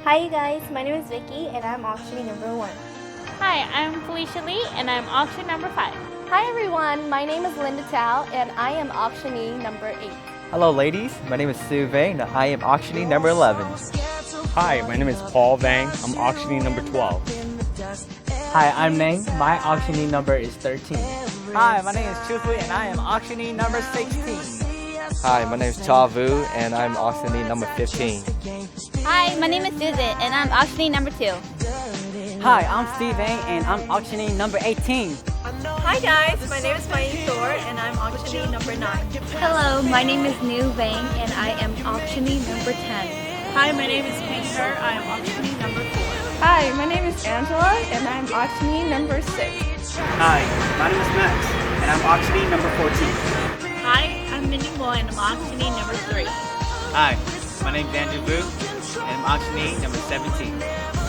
Hi you guys, my name is Vicky and I'm auctionee number 1. Hi, I'm Felicia Lee and I'm auction number 5. Hi everyone, my name is Linda Tao and I am auctionee number 8. Hello ladies, my name is Sue Vang and I am auctionee number 11. Hi, my name is Paul Vang. I'm auctionee number 12. Hi, I'm Meng. My auctionee number is 13. Hi, my name is Chufu and I am auctionee number 16. Hi, my name is Cha Vu and I'm auctionee number 15. Hi, my name is Susan and I'm auctionee number 2. Hi, I'm Steve Vang and I'm auctionee number 18. Hi guys, my name is Mai Thor and I'm auctionee number 9. Hello, my name is Nu Vang and I am auctionee number 10. Hi, my name is Peter. I am auctionee number 4. Hi, my name is Angela and I'm auctionee number 6. Hi, my name is Max and I'm auctionee number 14. Hi, I'm Minnie Moore and I'm auctionee number 3. Hi, my name is Andrew Vu and I'm auctionee number 17.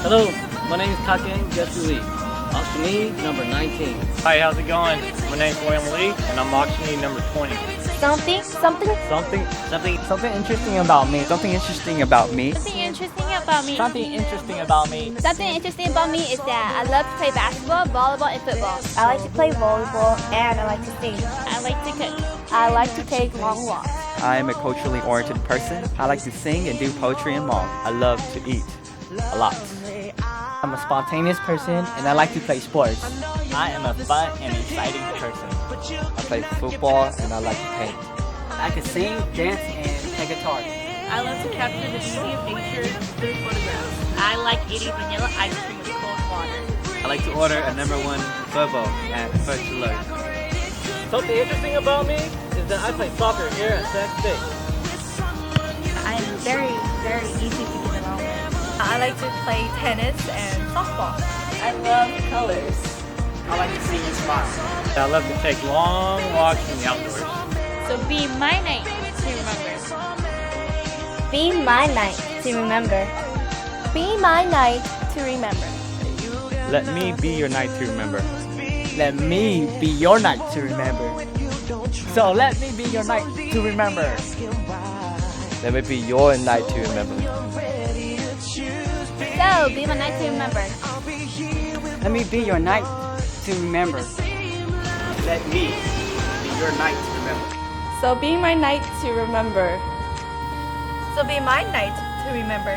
Hello, my name is Kaken Jesse Lee, auctionee number 19. Hi, how's it going? My name's William Lee and I'm auctionee number 20. Something interesting about me. Something interesting about me. Something interesting about me. Something interesting about me is that I love to play basketball, volleyball, and football. I like to play volleyball and I like to sing. I like to cook. I like to take long walks. I am a culturally oriented person. I like to sing and do poetry and mom. I love to eat a lot. I'm a spontaneous person and I like to play sports. I am a fun and exciting person. I play football and I like to paint. I can sing, dance, and play guitar. I love to capture the beauty of nature through photographs. I like eating vanilla ice cream with cold water. I like to order a number 1 football at First Alert. Something interesting about me is that I play soccer here at Sac State. I'm very easy to get along with. I like to play tennis and softball. I love colors. I like to sing and smile. I love to take long walks in the outdoors. So be my night to remember. Be my night to remember. Be my night to remember. Let me be your night to remember. Let me be your night to remember. So let me be your night to remember. Let me be your night to remember. So be my night to remember. Let me be your night to remember. Let me be your night to remember. So be my night to remember. So be my night to remember.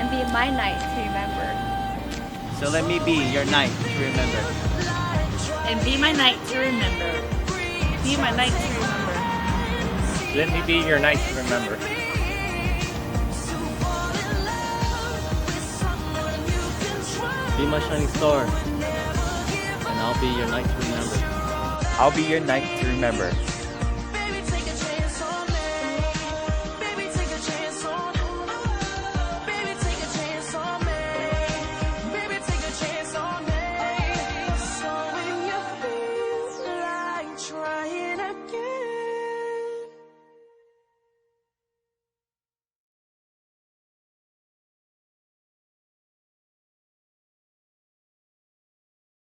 And be my night to remember. So let me be your night to remember. And be my night to remember. Be my night to remember. Let me be your night to remember. Be my shining star and I'll be your night to remember. I'll be your night to remember.